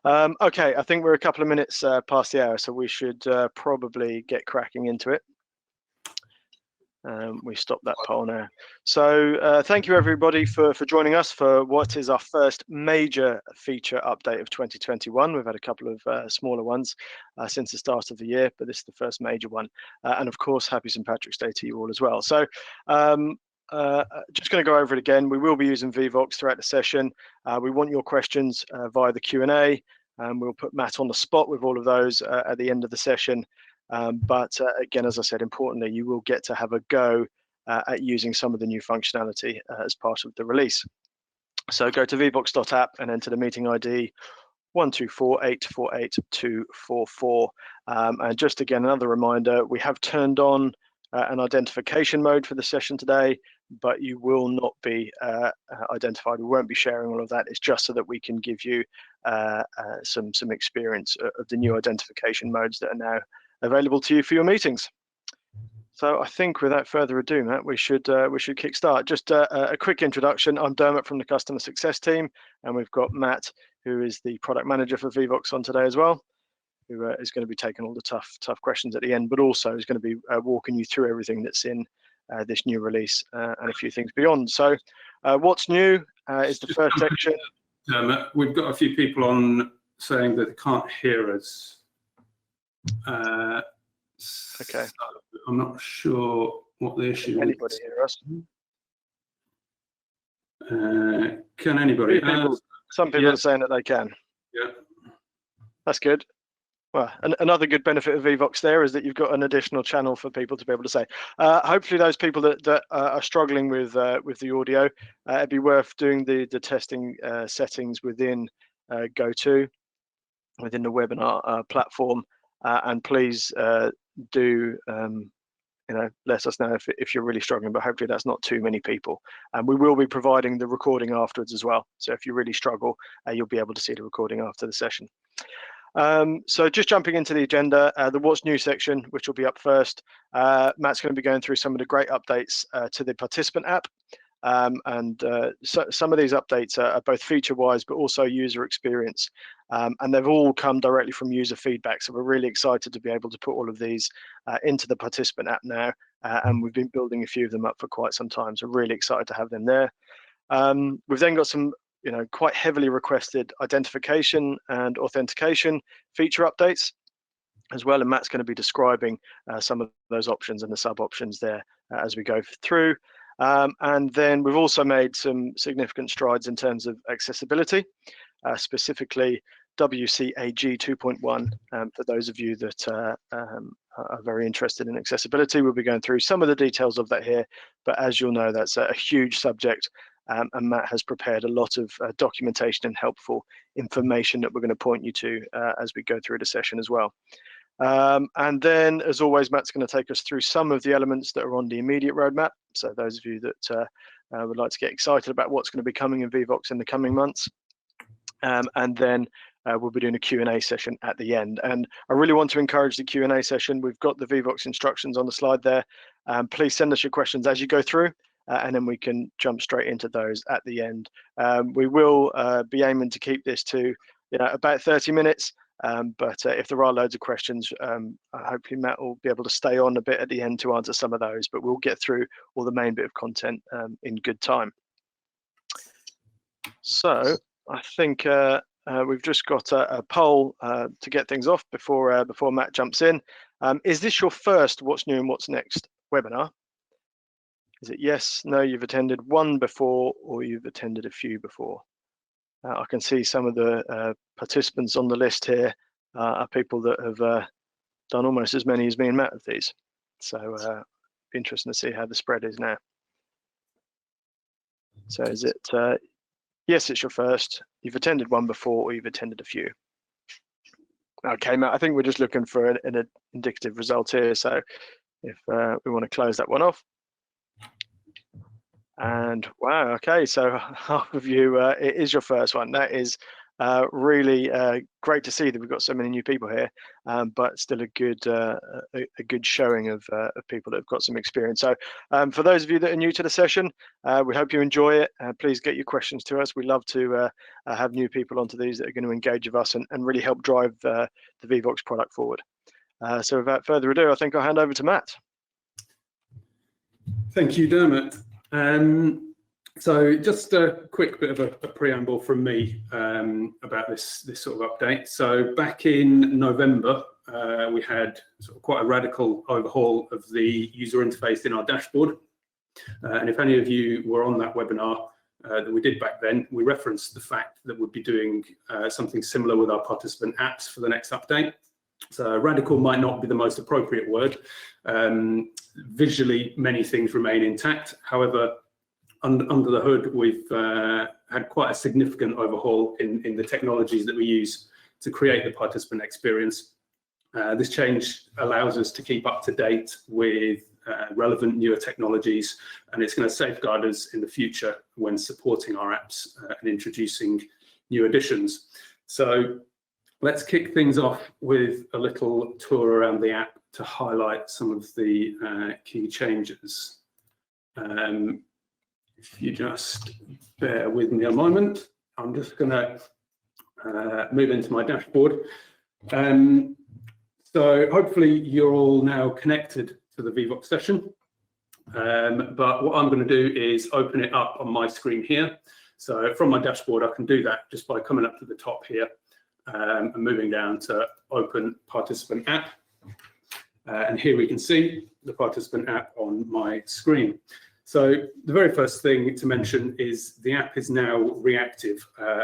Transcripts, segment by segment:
Okay, I think we're a couple of minutes past the hour, so we should probably get cracking into it. We stopped that poll now. So thank you everybody for joining us for what is our first major feature update of 2021. We've had a couple of smaller ones since the start of the year, but this is the first major one. And of course, happy St. Patrick's Day to you all as well. So just going to go over it again. We will be using Vevox throughout the session. We want your questions via the Q&A, and we'll put Matt on the spot with all of those at the end of the session. But again, as I said, importantly, you will get to have a go at using some of the new functionality as part of the release. So go to vevox.app and enter the meeting ID 124848244. And just again, another reminder, we have turned on an identification mode for the session today, but you will not be identified. We won't be sharing all of that. It's just so that we can give you some experience of the new identification modes that are now available to you for your meetings. So I think without further ado, Matt, we should kickstart. Just a quick introduction. I'm Dermot from the customer success team, and we've got Matt, who is the product manager for Vevox, on today as well, who is going to be taking all the tough questions at the end, but also is going to be walking you through everything that's in this new release and a few things beyond. So what's new is the first section. Dermot, we've got a few people on saying that they can't hear us. Okay. So I'm not sure what the issue is. Anybody hear us? Can anybody? Some people are saying that they can. Yeah. That's good. Well, another good benefit of Vevox there is that you've got an additional channel for people to be able to say. Hopefully, those people that are struggling with the audio, it'd be worth doing the testing settings within GoTo, within the webinar platform. And please do let us know if you're really struggling, but hopefully that's not too many people. And we will be providing the recording afterwards as well. So if you really struggle, you'll be able to see the recording after the session. So just jumping into the agenda, the what's new section, which will be up first. Matt's going to be going through some of the great updates to the participant app. So some of these updates are both feature-wise, but also user experience. And they've all come directly from user feedback. So we're really excited to be able to put all of these into the participant app now. And we've been building a few of them up for quite some time. So really excited to have them there. We've then got some quite heavily requested identification and authentication feature updates as well. And Matt's going to be describing some of those options and the sub options there as we go through. And then we've also made some significant strides in terms of accessibility, specifically WCAG 2.1. For those of you that are very interested in accessibility, we'll be going through some of the details of that here. But as you'll know, that's a huge subject. And Matt has prepared a lot of documentation and helpful information that we're going to point you to as we go through the session as well. And then, as always, Matt's going to take us through some of the elements that are on the immediate roadmap. So those of you that would like to get excited about what's going to be coming in Vevox in the coming months. And then we'll be doing a Q&A session at the end. And I really want to encourage the Q&A session. We've got the Vevox instructions on the slide there. Please send us your questions as you go through. And then we can jump straight into those at the end. We will be aiming to keep this to about 30 minutes. But if there are loads of questions, hopefully Matt will be able to stay on a bit at the end to answer some of those. But we'll get through all the main bit of content in good time. So I think we've just got a poll to get things off before Matt jumps in. Is this your first What's New and What's Next webinar? Is it yes, no, you've attended one before, or you've attended a few before? I can see some of the participants on the list here are people that have done almost as many as me and Matt of these. So be interesting to see how the spread is now. So is it yes, it's your first, you've attended one before, or you've attended a few? Okay, Matt, I think we're just looking for an indicative result here. So if we want to close that one off. And wow, okay, so half of you, it is your first one. That is Really great to see that we've got so many new people here, but still a good showing of people that have got some experience. So for those of you that are new to the session, we hope you enjoy it. Please get your questions to us. We love to have new people onto these that are going to engage with us and really help drive the Vevox product forward. So without further ado, I think I'll hand over to Matt. Thank you, Dermot. So just a quick bit of a preamble from me about this sort of update. So back in November, we had sort of quite a radical overhaul of the user interface in our dashboard. And if any of you were on that webinar that we did back then, we referenced the fact that we'd be doing something similar with our participant apps for the next update. So radical might not be the most appropriate word. Visually, many things remain intact. However, under the hood, we've had quite a significant overhaul in the technologies that we use to create the participant experience. This change allows us to keep up to date with relevant newer technologies, and it's going to safeguard us in the future when supporting our apps and introducing new additions. So let's kick things off with a little tour around the app to highlight some of the key changes. If you just bear with me a moment, I'm just going to move into my dashboard. So hopefully you're all now connected to the Vevox session. But what I'm going to do is open it up on my screen here. So from my dashboard, I can do that just by coming up to the top here and moving down to Open Participant App. And here we can see the participant app on my screen. So the very first thing to mention is the app is now reactive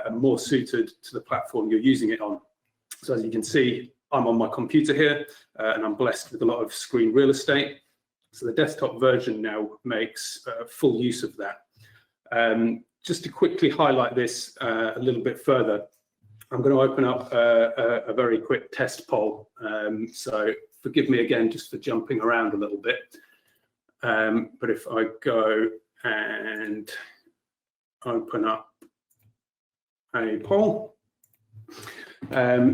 and more suited to the platform you're using it on. So as you can see, I'm on my computer here and I'm blessed with a lot of screen real estate. So the desktop version now makes full use of that. Just to quickly highlight this a little bit further, I'm going to open up a very quick test poll. So forgive me again just for jumping around a little bit. But if I go and open up a poll,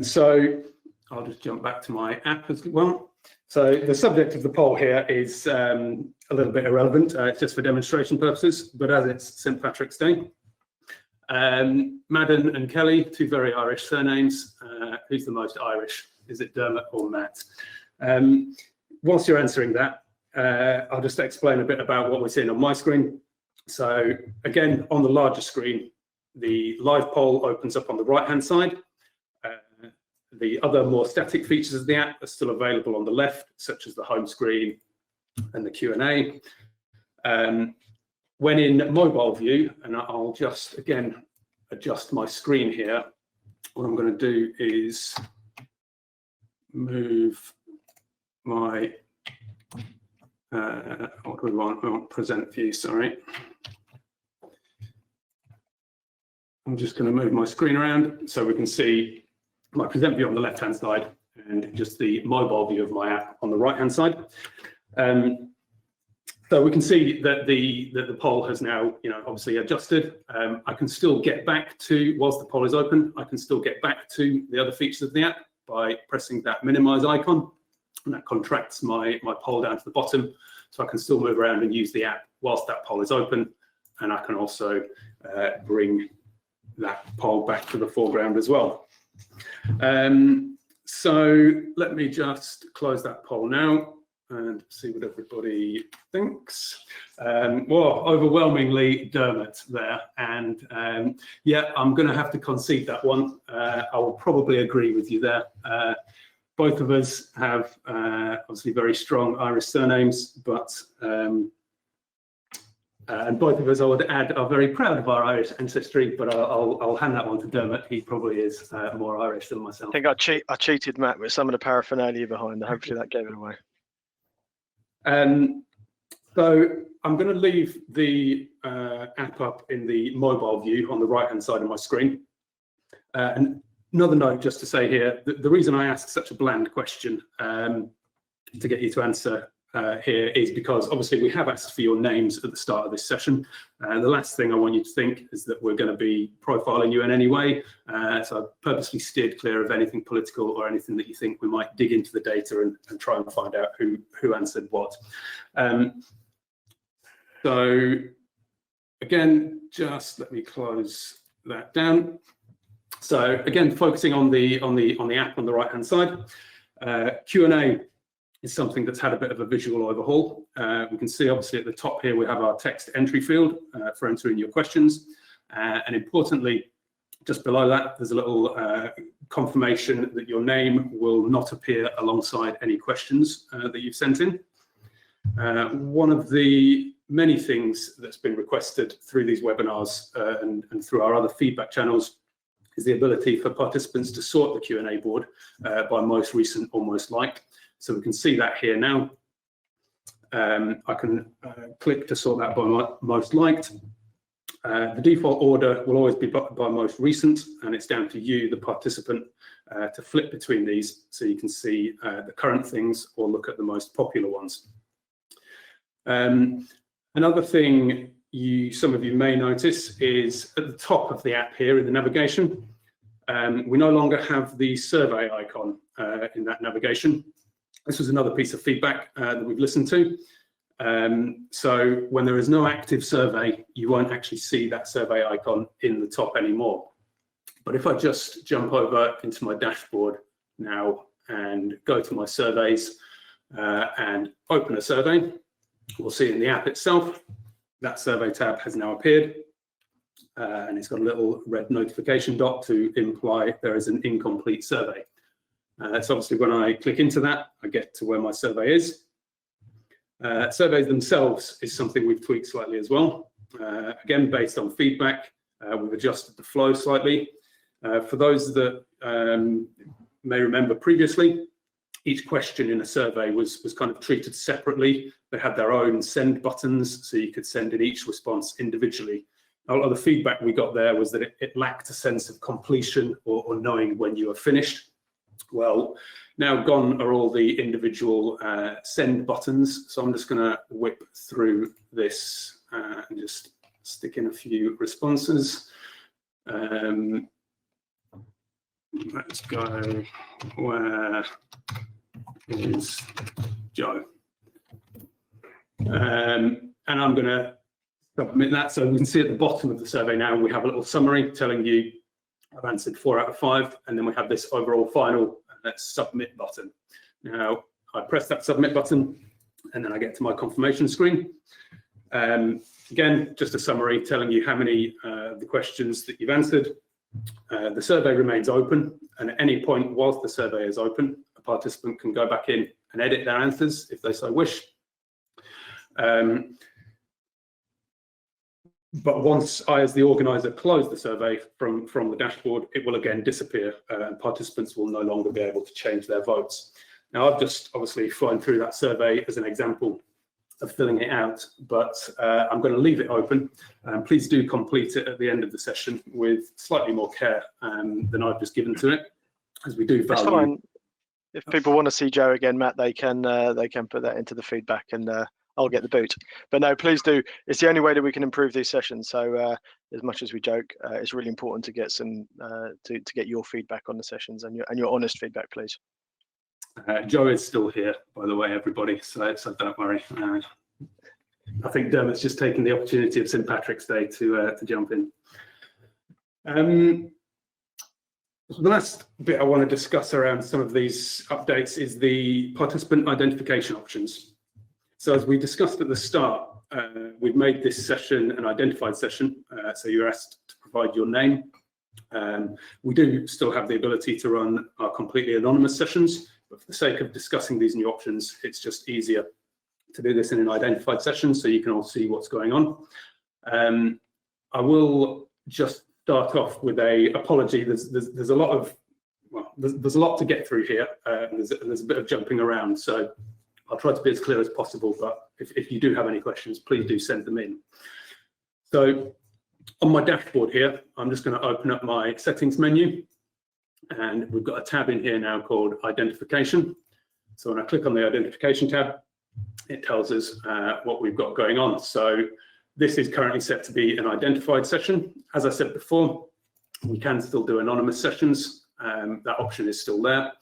so I'll just jump back to my app as well. So the subject of the poll here is a little bit irrelevant, it's just for demonstration purposes, but as it's St. Patrick's Day, Madden and Kelly, two very Irish surnames. Who's the most Irish? Is it Dermot or Matt? Whilst you're answering that, I'll just explain a bit about what we're seeing on my screen. So again, on the larger screen, the live poll opens up on the right-hand side. The other more static features of the app are still available on the left, such as the home screen and the Q&A. When in mobile view, and I'll just, again, adjust my screen here, what I'm going to do is move my what do we want? We want present view, sorry. I'm just going to move my screen around so we can see my present view on the left-hand side and just the mobile view of my app on the right-hand side. So we can see that the poll has now, obviously adjusted. I can still get back to, whilst the poll is open, I can still get back to the other features of the app by pressing that minimize icon. And that contracts my poll down to the bottom, so I can still move around and use the app whilst that poll is open, and I can also bring that poll back to the foreground as well. So let me just close that poll now and see what everybody thinks. Well, overwhelmingly Dermot there, and yeah, I'm going to have to concede that one. I will probably agree with you there. Both of us have obviously very strong Irish surnames, but and both of us, I would add, are very proud of our Irish ancestry. But I'll hand that one to Dermot. He probably is more Irish than myself. I think I cheated Matt with some of the paraphernalia behind. Hopefully that gave it away. So I'm going to leave the app up in the mobile view on the right-hand side of my screen. And another note just to say here, the reason I ask such a bland question to get you to answer here is because obviously we have asked for your names at the start of this session. The last thing I want you to think is that we're going to be profiling you in any way. So I've purposely steered clear of anything political or anything that you think we might dig into the data and try and find out who answered what. So again, just let me close that down. So again, focusing on the app on the right hand side, Q&A is something that's had a bit of a visual overhaul. We can see obviously at the top here we have our text entry field for entering your questions, and importantly, just below that there's a little confirmation that your name will not appear alongside any questions that you've sent in. One of the many things that's been requested through these webinars and through our other feedback channels is the ability for participants to sort the Q&A board by most recent or most liked. So we can see that here now. I can click to sort that by most liked. The default order will always be by most recent, and it's down to you, the participant, to flip between these so you can see the current things or look at the most popular ones. Another thing some of you may notice is at the top of the app here in the navigation, we no longer have the survey icon in that navigation. This was another piece of feedback that we've listened to. So when there is no active survey, you won't actually see that survey icon in the top anymore. But if I just jump over into my dashboard now and go to my surveys and open a survey, we'll see in the app itself, that survey tab has now appeared. And it's got a little red notification dot to imply there is an incomplete survey. So obviously when I click into that, I get to where my survey is. Surveys themselves is something we've tweaked slightly as well. Again, based on feedback, we've adjusted the flow slightly. For those that may remember previously, each question in a survey was kind of treated separately. They had their own send buttons, so you could send in each response individually. A lot of the feedback we got there was that it lacked a sense of completion or knowing when you were finished. Well, now gone are all the individual send buttons. So I'm just going to whip through this and just stick in a few responses. Let's go, where is Joe? And I'm going to submit that. So we can see at the bottom of the survey now, we have a little summary telling you I've answered 4 out of 5, and then we have this overall final submit button. Now I press that submit button, and then I get to my confirmation screen. Again, just a summary telling you how many of the questions that you've answered. The survey remains open, and at any point whilst the survey is open, a participant can go back in and edit their answers if they so wish. But once I, as the organizer, close the survey from the dashboard, it will again disappear, and participants will no longer be able to change their votes. Now, I've just obviously flown through that survey as an example of filling it out, but I'm going to leave it open. Please do complete it at the end of the session with slightly more care than I've just given to it, as we do value. It's fine. If people want to see Joe again, Matt, they can put that into the feedback, and I'll get the boot. But no, please do. It's the only way that we can improve these sessions. So as much as we joke, it's really important to get some to get your feedback on the sessions and your honest feedback, please. Joe is still here, by the way, everybody. So don't worry. I think Dermot's just taken the opportunity of St. Patrick's Day to jump in. So the last bit I want to discuss around some of these updates is the participant identification options. So as we discussed at the start, we've made this session an identified session. So you're asked to provide your name. We do still have the ability to run our completely anonymous sessions, but for the sake of discussing these new options, it's just easier to do this in an identified session so you can all see what's going on. I will just start off with a apology. There's a lot of, well, there's a lot to get through here, and there's a bit of jumping around. So I'll try to be as clear as possible, but if you do have any questions, please do send them in. So on my dashboard here, I'm just going to open up my settings menu, and we've got a tab in here now called Identification. So when I click on the Identification tab, it tells us what we've got going on. So this is currently set to be an identified session. As I said before, we can still do anonymous sessions. That option is still there,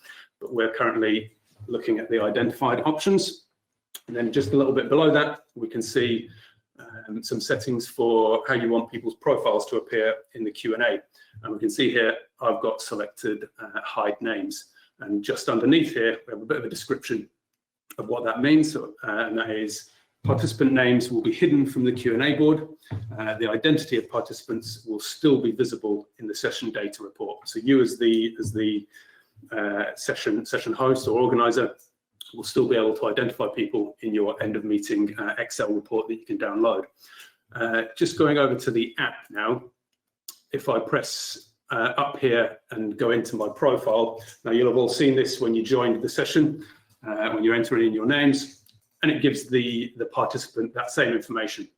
but we're currently looking at the identified options. And then just a little bit below that, we can see some settings for how you want people's profiles to appear in the Q&A. And we can see here, I've got selected hide names. And just underneath here, we have a bit of a description of what that means. And that is, participant names will be hidden from the Q&A board. The identity of participants will still be visible in the session data report. So you as the session host or organizer will still be able to identify people in your end of meeting Excel report that you can download. Just going over to the app now, if I press up here and go into my profile, now you'll have all seen this when you joined the session, when you're entering in your names, and it gives the participant that same information,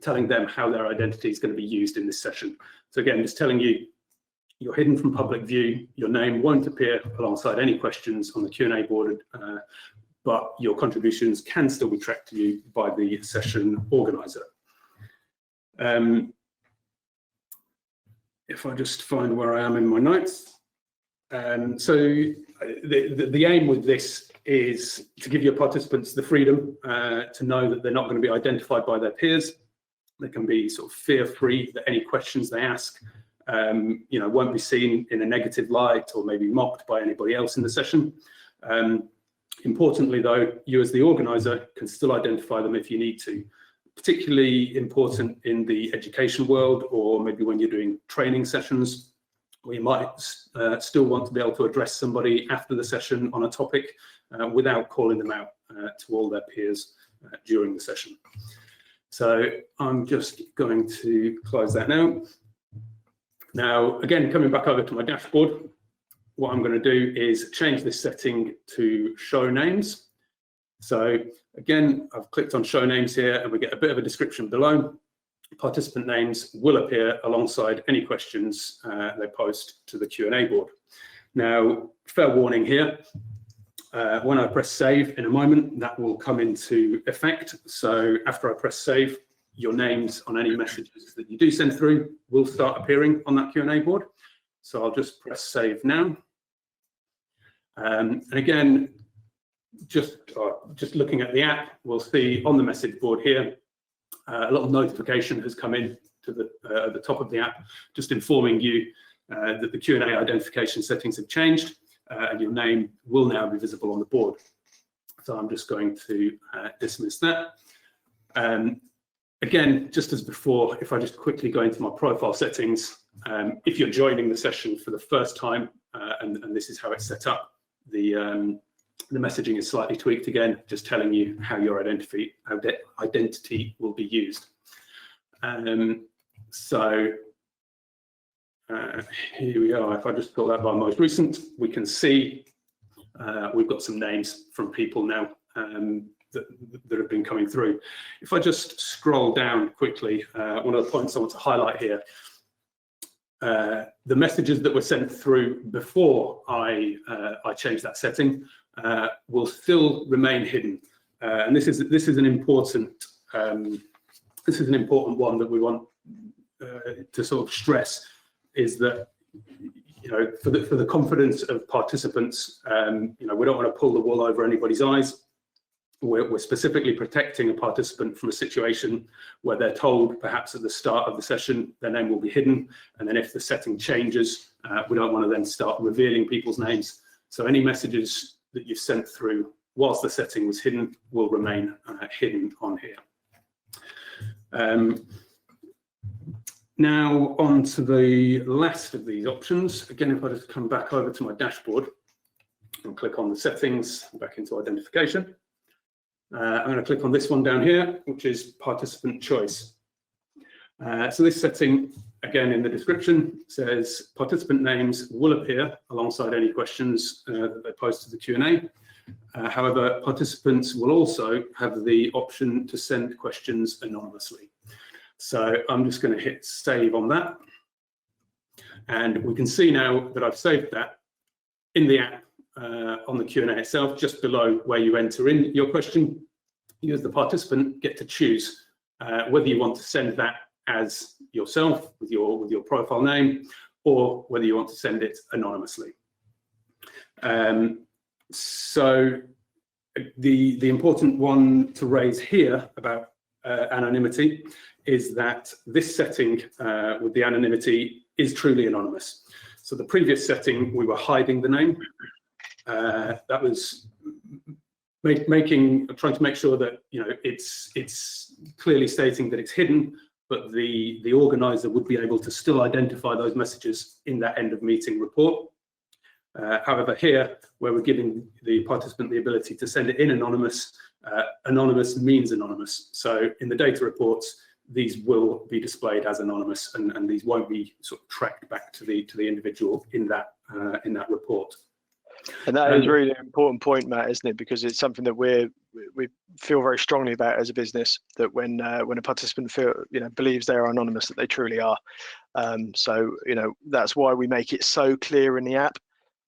telling them how their identity is going to be used in this session. So again, just telling you, you're hidden from public view, your name won't appear alongside any questions on the Q&A board, but your contributions can still be tracked to you by the session organizer. If I just find where I am in my notes. So the aim with this is to give your participants the freedom to know that they're not going to be identified by their peers. They can be sort of fear-free that any questions they ask won't be seen in a negative light or maybe mocked by anybody else in the session. Importantly, though, you as the organizer can still identify them if you need to. Particularly important in the education world, or maybe when you're doing training sessions, where you might still want to be able to address somebody after the session on a topic without calling them out to all their peers during the session. So I'm just going to close that now. Now, again, coming back over to my dashboard, what I'm going to do is change this setting to show names. So again, I've clicked on show names here and we get a bit of a description below. Participant names will appear alongside any questions they post to the Q&A board. Now, fair warning here, when I press save in a moment, that will come into effect. So after I press save, your names on any messages that you do send through will start appearing on that Q&A board. So I'll just press save now. And again, just looking at the app, we'll see on the message board here, a little notification has come in to the top of the app, just informing you that the Q&A identification settings have changed and your name will now be visible on the board. So I'm just going to dismiss that. Again, just as before, if I just quickly go into my profile settings, if you're joining the session for the first time, and this is how it's set up, the messaging is slightly tweaked again, just telling you how your identity will be used. So here we are. If I just pull that by most recent, we can see we've got some names from people now that have been coming through. If I just scroll down quickly, one of the points I want to highlight here, the messages that were sent through before I changed that setting will still remain hidden, and this is an important one that we want to sort of stress, is that for the confidence of participants, we don't want to pull the wool over anybody's eyes. We're specifically protecting a participant from a situation where they're told, perhaps at the start of the session, their name will be hidden, and then if the setting changes, we don't want to then start revealing people's names. So any messages that you've sent through whilst the setting was hidden will remain hidden on here. Now on to the last of these options. Again, if I just come back over to my dashboard and click on the settings, back into identification. I'm going to click on this one down here, which is participant choice. So this setting, again in the description, says participant names will appear alongside any questions that they post to the Q&A. However, participants will also have the option to send questions anonymously. So I'm just going to hit save on that. And we can see now that I've saved that in the app on the Q&A itself, just below where you enter in your question. you as the participant get to choose whether you want to send that as yourself with your profile name, or whether you want to send it anonymously. So the important one to raise here about anonymity is that this setting with the anonymity is truly anonymous. So the previous setting, we were hiding the name. That was trying to make sure that it's clearly stating that it's hidden, but the organizer would be able to still identify those messages in that end of meeting report. However, here, where we're giving the participant the ability to send it in anonymous, anonymous means anonymous. So in the data reports, these will be displayed as anonymous, and these won't be sort of tracked back to the individual in that report. And that is really an important point, Matt, isn't it? Because it's something that we feel very strongly about as a business, that when a participant believes they are anonymous, that they truly are. So that's why we make it so clear in the app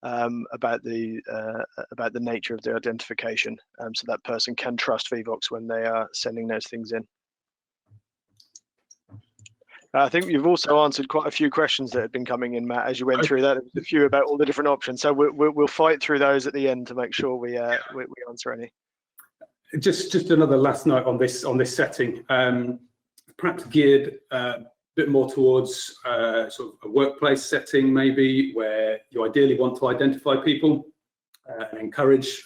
about the nature of the identification, so that person can trust Vevox when they are sending those things in. I think you've also answered quite a few questions that have been coming in, Matt, as you went through that. There was a few about all the different options, so we'll fight through those at the end to make sure we answer any. Just another last note on this setting, perhaps geared a bit more towards sort of a workplace setting, maybe, where you ideally want to identify people and encourage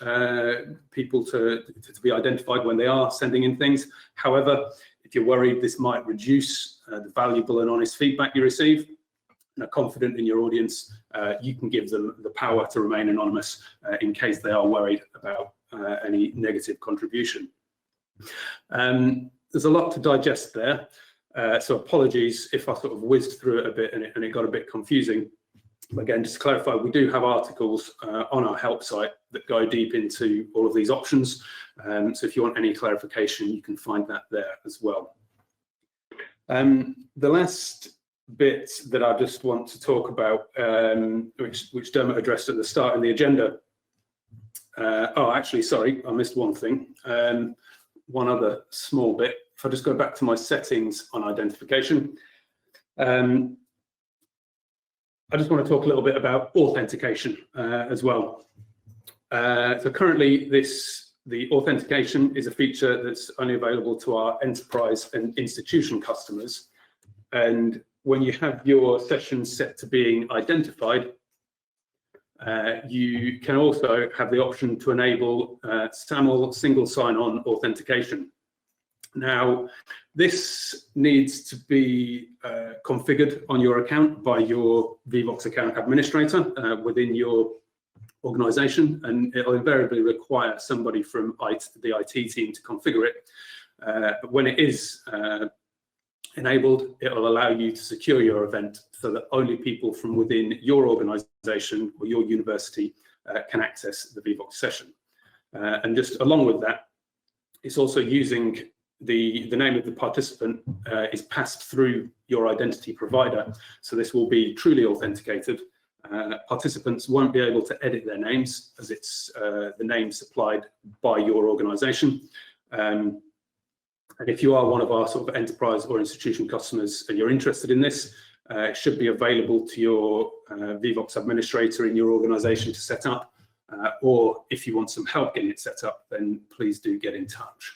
people to be identified when they are sending in things. However, if you're worried this might reduce the valuable and honest feedback you receive, and are confident in your audience, you can give them the power to remain anonymous in case they are worried about any negative contribution. There's a lot to digest there, so apologies if I sort of whizzed through it a bit and it got a bit confusing. Again, just to clarify, we do have articles on our help site that go deep into all of these options. So if you want any clarification, you can find that there as well. The last bit that I just want to talk about, which Dermot addressed at the start in the agenda. Actually, sorry, I missed one thing. One other small bit. If I just go back to my settings on identification, I just want to talk a little bit about authentication as well. So currently, the authentication is a feature that's only available to our enterprise and institution customers. And when you have your sessions set to being identified, you can also have the option to enable SAML single sign-on authentication. Now, this needs to be configured on your account by your Vevox account administrator within your organization, and it'll invariably require somebody from the IT team to configure it. But when it is enabled, it'll allow you to secure your event so that only people from within your organization or your university can access the Vevox session. And just along with that, it's also using the name of the participant is passed through your identity provider. So this will be truly authenticated. Participants won't be able to edit their names, as it's the name supplied by your organization. And if you are one of our sort of enterprise or institution customers and you're interested in this, it should be available to your Vevox administrator in your organization to set up. Or if you want some help getting it set up, then please do get in touch.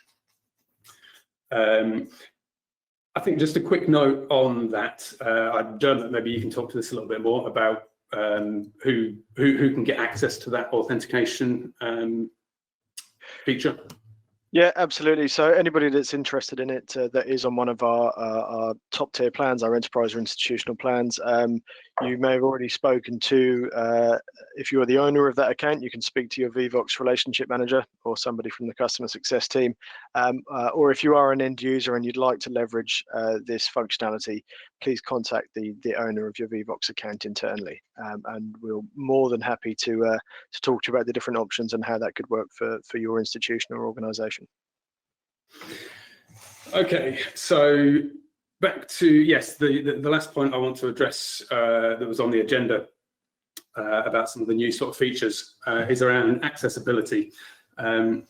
I think just a quick note on that. Dermot, maybe you can talk to this a little bit more about who can get access to that authentication feature. Yeah, absolutely. So anybody that's interested in it, that is on one of our top tier plans, our enterprise or institutional plans, you may have already spoken to, if you are the owner of that account, you can speak to your Vevox relationship manager or somebody from the customer success team. Or if you are an end user and you'd like to leverage this functionality, please contact the owner of your Vevox account internally. And we're more than happy to talk to you about the different options and how that could work for your institution or organization. Okay, so back to, yes, the last point I want to address that was on the agenda about some of the new sort of features is around accessibility. And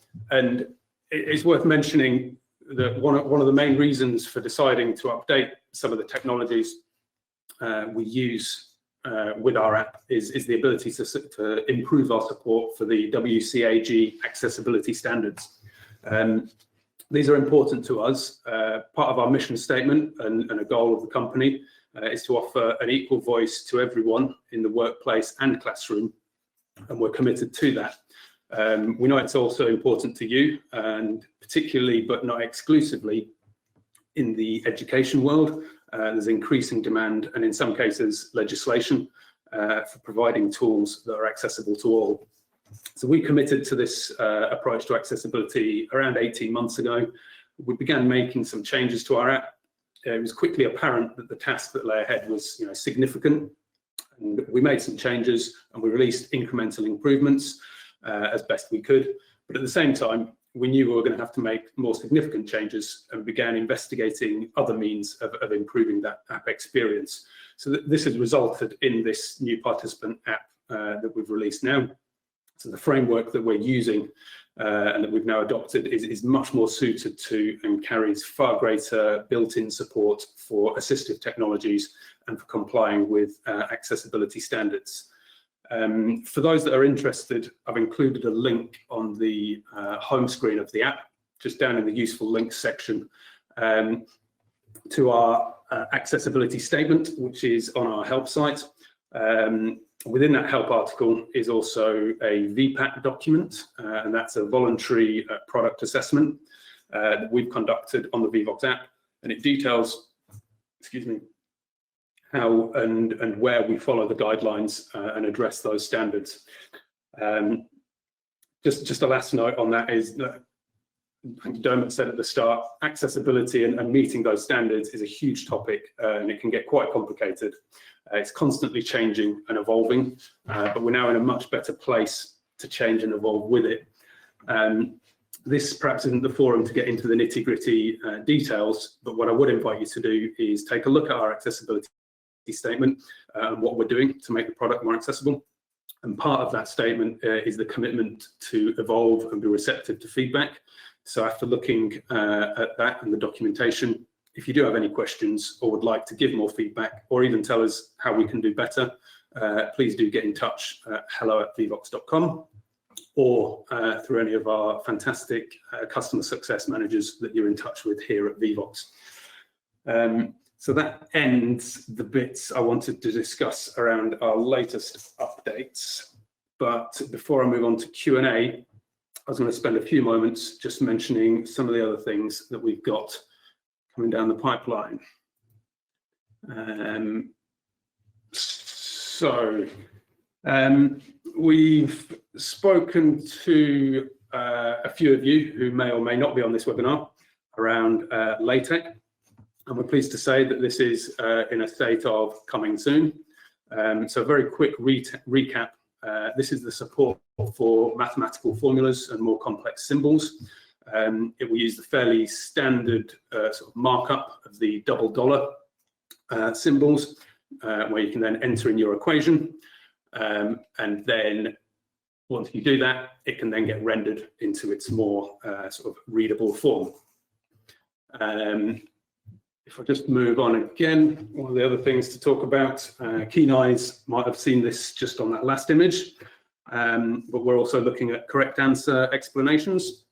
it's worth mentioning that one of the main reasons for deciding to update some of the technologies we use with our app is the ability to improve our support for the WCAG accessibility standards. These are important to us. Part of our mission statement and a goal of the company is to offer an equal voice to everyone in the workplace and classroom, and we're committed to that. We know it's also important to you, and particularly, but not exclusively, in the education world. There's increasing demand, and in some cases, legislation for providing tools that are accessible to all. So we committed to this approach to accessibility around 18 months ago. We began making some changes to our app. It was quickly apparent that the task that lay ahead was significant. And we made some changes and we released incremental improvements as best we could. But at the same time, we knew we were going to have to make more significant changes and began investigating other means of improving that app experience. So this has resulted in this new participant app that we've released now. So the framework that we're using and that we've now adopted is much more suited to and carries far greater built-in support for assistive technologies and for complying with accessibility standards. For those that are interested, I've included a link on the home screen of the app, just down in the useful links section, to our accessibility statement, which is on our help site. Within that help article is also a VPAT document, and that's a voluntary product assessment that we've conducted on the Vevox app, and it details, how and where we follow the guidelines and address those standards. Just a last note on that is that Dermot said at the start, accessibility and meeting those standards is a huge topic, and it can get quite complicated. It's constantly changing and evolving, but we're now in a much better place to change and evolve with it. This perhaps isn't the forum to get into the nitty-gritty details, but what I would invite you to do is take a look at our accessibility statement and what we're doing to make the product more accessible. And part of that statement is the commitment to evolve and be receptive to feedback. So after looking at that and the documentation, if you do have any questions or would like to give more feedback or even tell us how we can do better, please do get in touch at hello@vevox.com or through any of our fantastic customer success managers that you're in touch with here at Vevox. So that ends the bits I wanted to discuss around our latest updates. But before I move on to Q&A, I was going to spend a few moments just mentioning some of the other things that we've got coming down the pipeline. We've spoken to a few of you who may or may not be on this webinar around LaTeX, and we're pleased to say that this is in a state of coming soon. So a very quick recap. This is the support for mathematical formulas and more complex symbols. It will use the fairly standard sort of markup of the double dollar symbols, where you can then enter in your equation. And then once you do that, it can then get rendered into its more sort of readable form. If I just move on again, one of the other things to talk about, keen eyes might have seen this just on that last image, but we're also looking at correct answer explanations.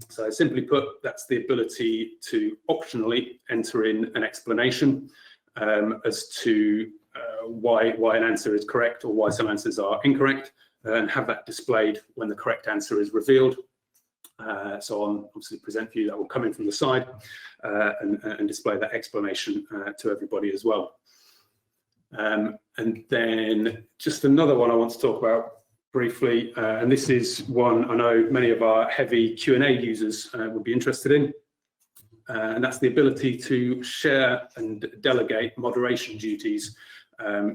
So simply put, that's the ability to optionally enter in an explanation as to why an answer is correct or why some answers are incorrect, and have that displayed when the correct answer is revealed. So on obviously present view, that will come in from the side and display that explanation to everybody as well. And then just another one I want to talk about briefly, and this is one I know many of our heavy Q&A users would be interested in, and that's the ability to share and delegate moderation duties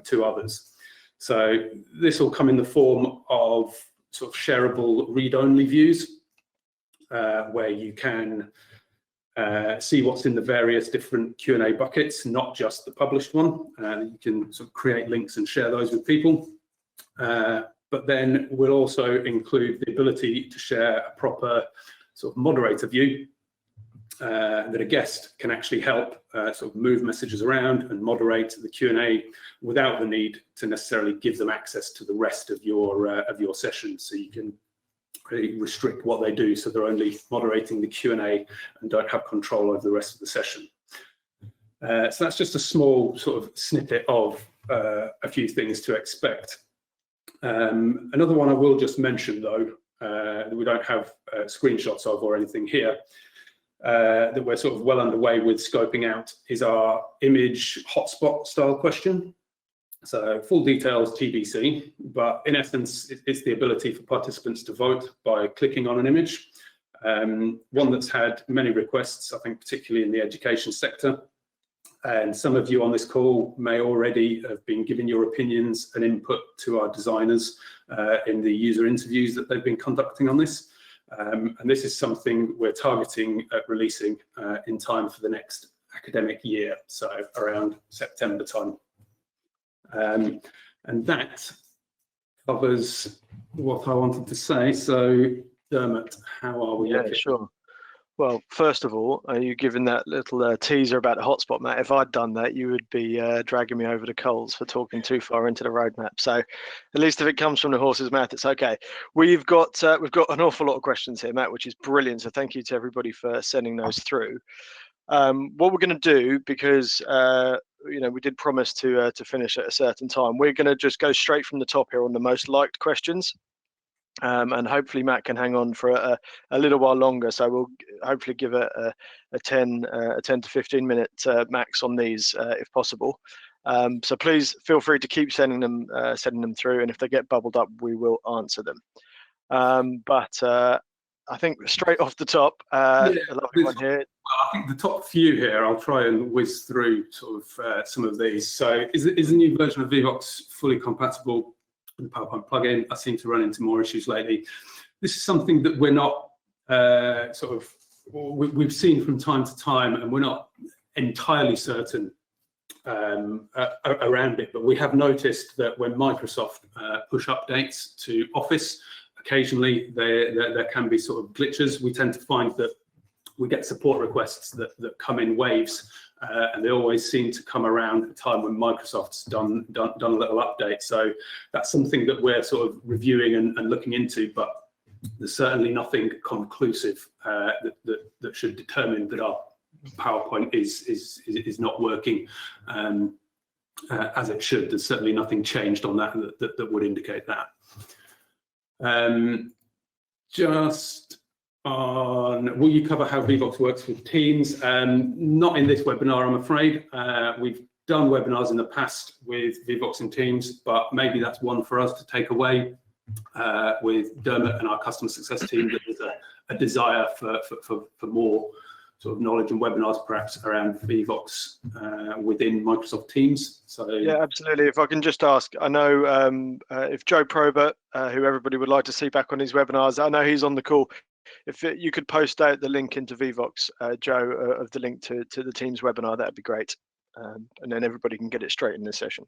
to others. So this will come in the form of sort of shareable read-only views, where you can see what's in the various different Q&A buckets, not just the published one. You can sort of create links and share those with people. But then we'll also include the ability to share a proper sort of moderator view, that a guest can actually help sort of move messages around and moderate the Q&A without the need to necessarily give them access to the rest of your session. So you can really restrict what they do, so they're only moderating the Q&A and don't have control over the rest of the session. So that's just a small sort of snippet of a few things to expect. Another one I will just mention, though, that we don't have screenshots of or anything here, that we're sort of well underway with scoping out, is our image hotspot style question. So full details TBC, but in essence, it's the ability for participants to vote by clicking on an image. One that's had many requests, I think, particularly in the education sector. And some of you on this call may already have been giving your opinions and input to our designers in the user interviews that they've been conducting on this. And this is something we're targeting at releasing in time for the next academic year, so around September time. And that covers what I wanted to say. So, Dermot, how are we looking? Sure. Well, first of all, you given that little teaser about the hotspot, Matt? If I'd done that, you would be dragging me over the coals for talking too far into the roadmap. So, at least if it comes from the horse's mouth, it's okay. We've got an awful lot of questions here, Matt, which is brilliant. So, thank you to everybody for sending those through. What we're going to do, because we did promise to finish at a certain time, we're going to just go straight from the top here on the most liked questions. And hopefully Matt can hang on for a little while longer. So we'll hopefully give a 10 to 15 minute max on these if possible. So please feel free to keep sending them through, and if they get bubbled up, we will answer them. But I think straight off the top, a lovely one here. I think the top few here, I'll try and whiz through sort of some of these. So is the new version of Vevox fully compatible with the PowerPoint plugin? I seem to run into more issues lately. This is something that we're not we've seen from time to time, and we're not entirely certain around it, but we have noticed that when Microsoft push updates to Office, occasionally there can be sort of glitches. We tend to find that we get support requests that come in waves, and they always seem to come around at a time when Microsoft's done a little update. So that's something that we're sort of reviewing and looking into, but there's certainly nothing conclusive that should determine that our PowerPoint is not working as it should. There's certainly nothing changed on that would indicate that. Just on, will you cover how Vevox works with Teams? Not in this webinar, I'm afraid. We've done webinars in the past with Vevox and Teams, but maybe that's one for us to take away with Dermot and our customer success team, that there's a desire for more sort of knowledge and webinars perhaps around Vevox within Microsoft Teams. So yeah, absolutely. If I can just ask, I know if Joe Probert, who everybody would like to see back on his webinars, I know he's on the call. If you could post out the link into Vevox, Joe, of the link to the Teams webinar, that'd be great. And then everybody can get it straight in this session.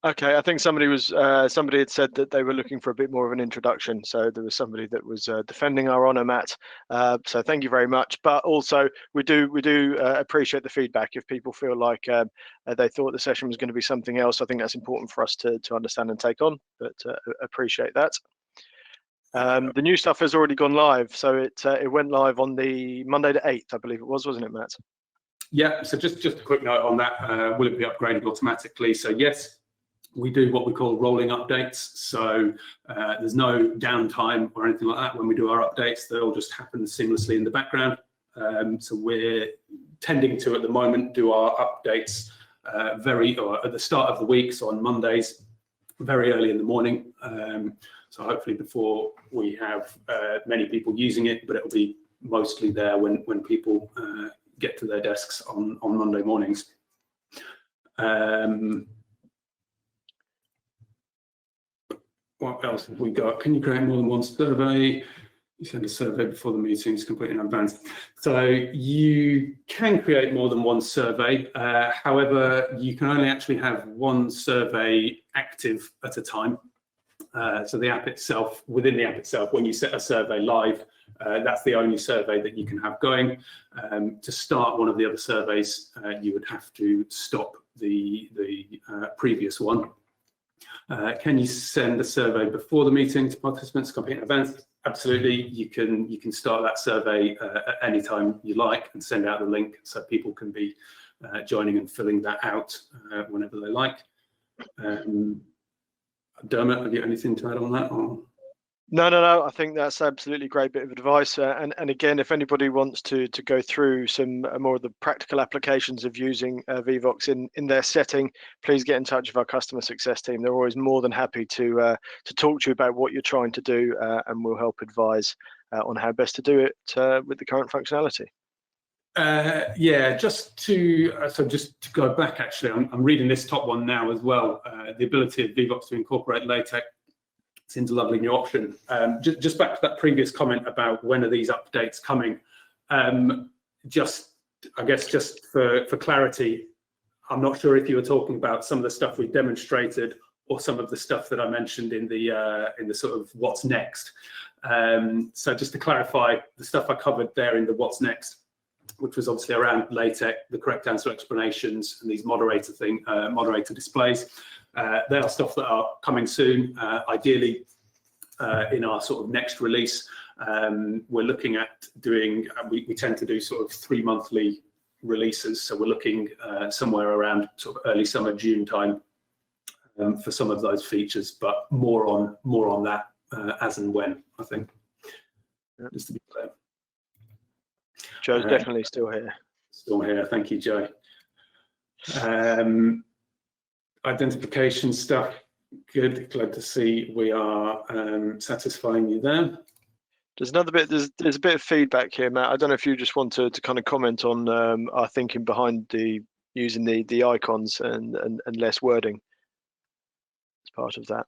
Okay, I think somebody had said that they were looking for a bit more of an introduction. So there was somebody that was defending our honour, Matt. So thank you very much. But also we do appreciate the feedback. If people feel like they thought the session was going to be something else, I think that's important for us to understand and take on. But appreciate that. The new stuff has already gone live. So it went live on the Monday the 8th, I believe it was, wasn't it, Matt? Yeah. So just a quick note on that. Will it be upgraded automatically? So yes. We do what we call rolling updates, so there's no downtime or anything like that when we do our updates. They'll just happen seamlessly in the background. So we're tending to, at the moment, do our updates at the start of the week, so on Mondays, very early in the morning. So hopefully before we have many people using it, but it'll be mostly there when people get to their desks on Monday mornings. What else have we got? Can you create more than one survey? You send a survey before the meeting is completely in advance. So you can create more than one survey. However, you can only actually have one survey active at a time. So the app itself, within the app itself, when you set a survey live, that's the only survey that you can have going. To start one of the other surveys, you would have to stop the previous one. Can you send a survey before the meeting to participants competing events? Absolutely. You can start that survey at any time you like and send out the link so people can be joining and filling that out whenever they like. Dermot, have you anything to add on that? Or? No. I think that's absolutely great bit of advice. And again, if anybody wants to go through some more of the practical applications of using Vevox in their setting, please get in touch with our customer success team. They're always more than happy to talk to you about what you're trying to do, and we'll help advise on how best to do it with the current functionality. Yeah, just to go back, actually, I'm reading this top one now as well. The ability of Vevox to incorporate LaTeX seems a lovely new option. Just back to that previous comment about when are these updates coming. I guess just for clarity, I'm not sure if you were talking about some of the stuff we demonstrated or some of the stuff that I mentioned in the sort of what's next. So just to clarify, the stuff I covered there in the what's next, which was obviously around LaTeX, the correct answer explanations, and these moderator displays. They are stuff that are coming soon, ideally in our sort of next release. We're looking at doing, we tend to do sort of 3 monthly releases. So we're looking somewhere around sort of early summer, June time for some of those features, but more on that as and when, I think, just to be clear. Joe's definitely still here. Still here, thank you, Joe. Identification stuff, good, glad to see we are satisfying you there. There's another bit, there's a bit of feedback here, Matt. I don't know if you just want to kind of comment on our thinking behind using the icons and less wording as part of that.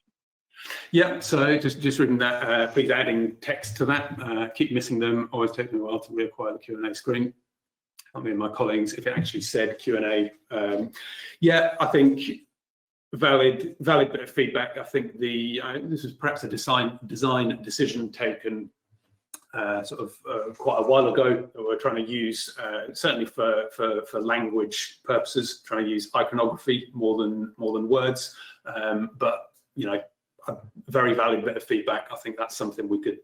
Yeah, so just reading that, please adding text to that. Keep missing them, always taking a while to reacquire the Q&A screen. I mean, my colleagues, if it actually said Q&A, yeah, I think valid bit of feedback. I think this was perhaps a design decision taken sort of quite a while ago. We're trying to use, certainly for language purposes, trying to use iconography more than words, but you know, a very valid bit of feedback. I think that's something we could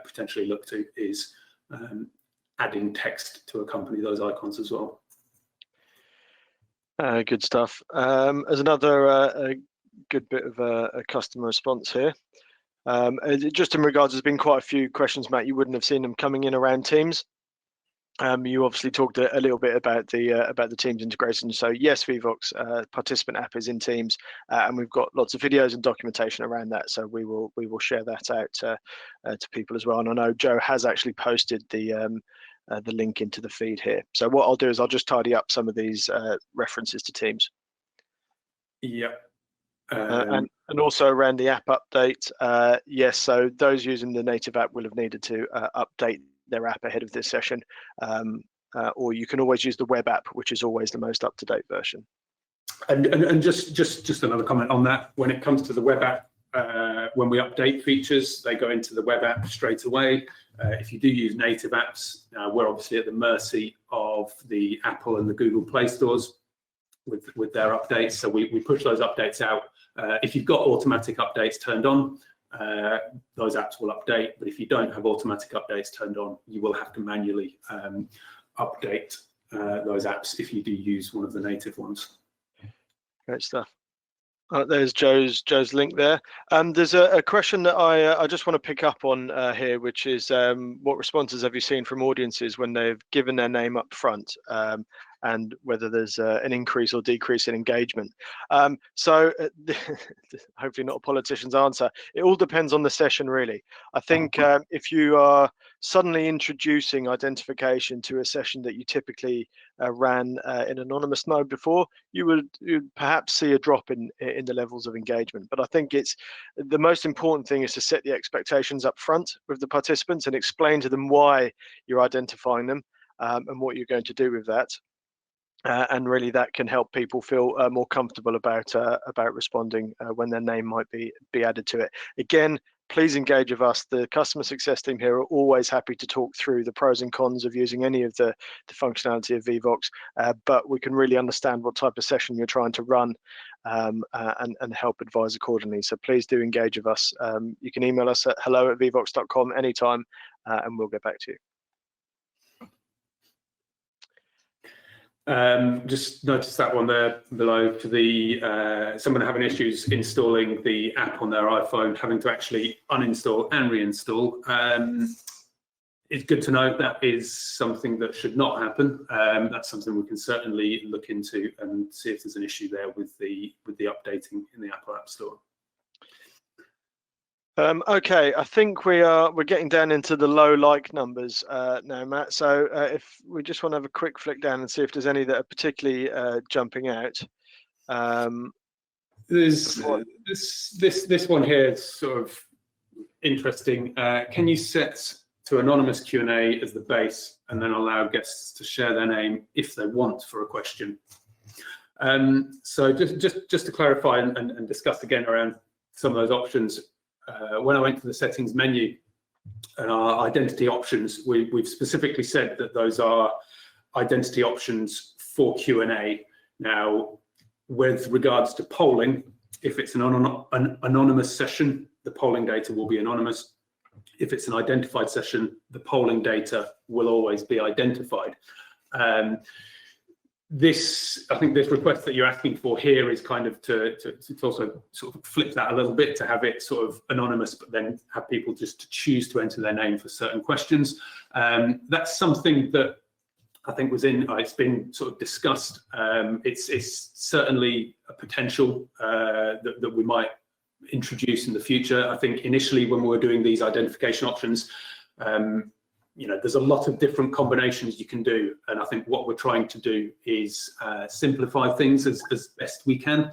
potentially look to, is adding text to accompany those icons as well. Good stuff. As another good bit of a customer response here, just in regards, there's been quite a few questions, Matt. You wouldn't have seen them coming in around Teams. You obviously talked a little bit about the Teams integration. So yes, Vevox participant app is in Teams, and we've got lots of videos and documentation around that. So we will share that out to people as well. And I know Joe has actually posted the link into the feed here. So what I'll do is I'll just tidy up some of these references to Teams. Yeah. And also around the app update, yes. So those using the native app will have needed to update their app ahead of this session, or you can always use the web app, which is always the most up-to-date version. And just another comment on that. When it comes to the web app, when we update features, they go into the web app straight away. If you do use native apps, we're obviously at the mercy of the Apple and the Google Play stores with their updates. So we push those updates out. If you've got automatic updates turned on, those apps will update. But if you don't have automatic updates turned on, you will have to manually update those apps if you do use one of the native ones. Great stuff. There's Joe's link there. There's a question that I just want to pick up on here, which is what responses have you seen from audiences when they've given their name up front, and whether there's an increase or decrease in engagement. So hopefully not a politician's answer. It all depends on the session, really. I think if you are suddenly introducing identification to a session that you typically ran in anonymous mode before, you'd perhaps see a drop in the levels of engagement. But I think it's the most important thing is to set the expectations up front with the participants and explain to them why you're identifying them and what you're going to do with that. and really that can help people feel more comfortable about responding when their name might be added to it. Again, please engage with us. The customer success team here are always happy to talk through the pros and cons of using any of the functionality of Vevox, but we can really understand what type of session you're trying to run and help advise accordingly. So please do engage with us. You can email us at hello@vevox.com anytime, and we'll get back to you. Just notice that one there below for the someone having issues installing the app on their iPhone, having to actually uninstall and reinstall. It's good to know that is something that should not happen. That's something we can certainly look into and see if there's an issue there with the updating in the Apple App Store. Okay, I think we're getting down into the low like numbers now, Matt. So if we just want to have a quick flick down and see if there's any that are particularly jumping out. There's this one here is sort of interesting. Can you set to anonymous Q&A as the base and then allow guests to share their name if they want for a question? So just to clarify and discuss again around some of those options. When I went to the settings menu and our identity options, we've specifically said that those are identity options for Q&A. Now, with regards to polling, if it's an anonymous session, the polling data will be anonymous. If it's an identified session, the polling data will always be identified. I think this request that you're asking for here is kind of to also sort of flip that a little bit, to have it sort of anonymous, but then have people just choose to enter their name for certain questions. That's something that I think it's been sort of discussed. It's certainly a potential that we might introduce in the future. I think initially when we were doing these identification options, there's a lot of different combinations you can do, and I think what we're trying to do is simplify things as best we can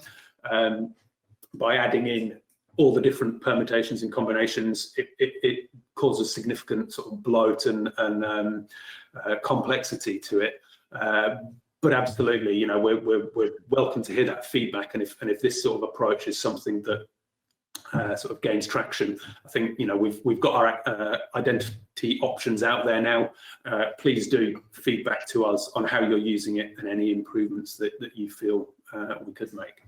by adding in all the different permutations and combinations. It causes significant sort of bloat and complexity to it. But absolutely, we're welcome to hear that feedback, and if this sort of approach is something that sort of gains traction. I think we've got our identity options out there now. Please do feedback to us on how you're using it and any improvements that you feel we could make.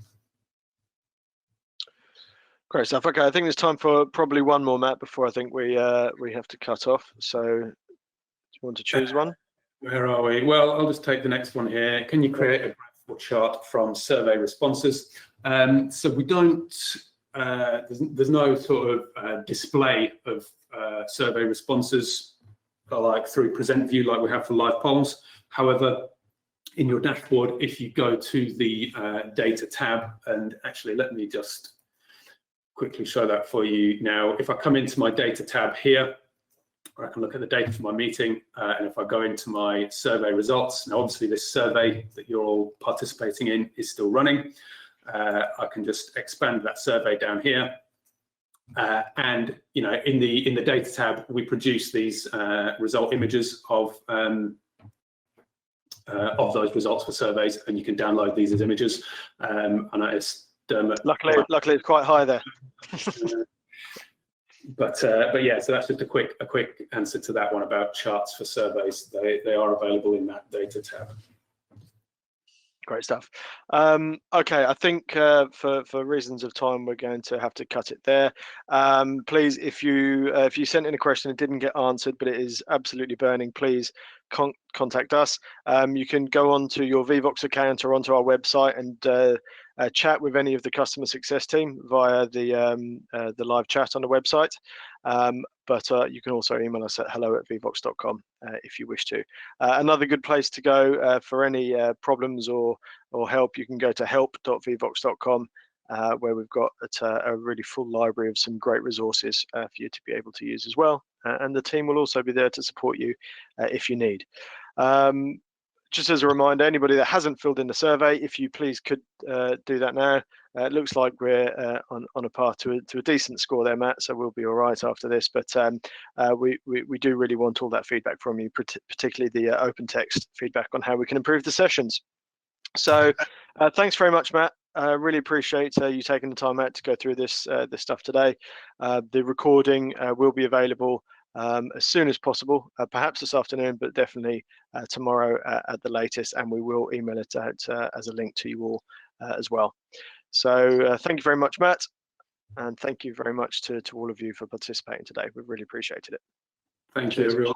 Great stuff. Okay, I think there's time for probably one more, Matt, before I think we have to cut off. So do you want to choose one? Where are we? Well, I'll just take the next one here. Can you create a graph or chart from survey responses? So we don't. There's no sort of display of survey responses like through present view like we have for live polls. However, in your dashboard, if you go to the data tab, and actually let me just quickly show that for you now. If I come into my data tab here, I can look at the data for my meeting, and if I go into my survey results, now obviously this survey that you're all participating in is still running. I can just expand that survey down here, and in the data tab we produce these result images of those results for surveys, and you can download these as images. I noticed luckily it's quite high there. But yeah, so that's just a quick answer to that one about charts for surveys. They are available in that data tab. Great stuff. Okay, I think for reasons of time, we're going to have to cut it there. Please, if you sent in a question and didn't get answered, but it is absolutely burning, please contact us. You can go onto your Vevox account or onto our website and chat with any of the customer success team via the live chat on the website. But you can also email us at hello@vevox.com if you wish to. Another good place to go for any problems or help, you can go to help.vevox.com, where we've got a really full library of some great resources for you to be able to use as well. And the team will also be there to support you if you need. Just as a reminder, anybody that hasn't filled in the survey, if you please could do that now. It looks like we're on a path to a decent score there, Matt, so we'll be all right after this. But we do really want all that feedback from you, particularly the open text feedback on how we can improve the sessions. So thanks very much, Matt. Really appreciate you taking the time out to go through this stuff today. The recording will be available as soon as possible, perhaps this afternoon, but definitely tomorrow at the latest, and we will email it out as a link to you all as well. So thank you very much, Matt, and thank you very much to all of you for participating today. We really appreciated it. Thank you, everyone.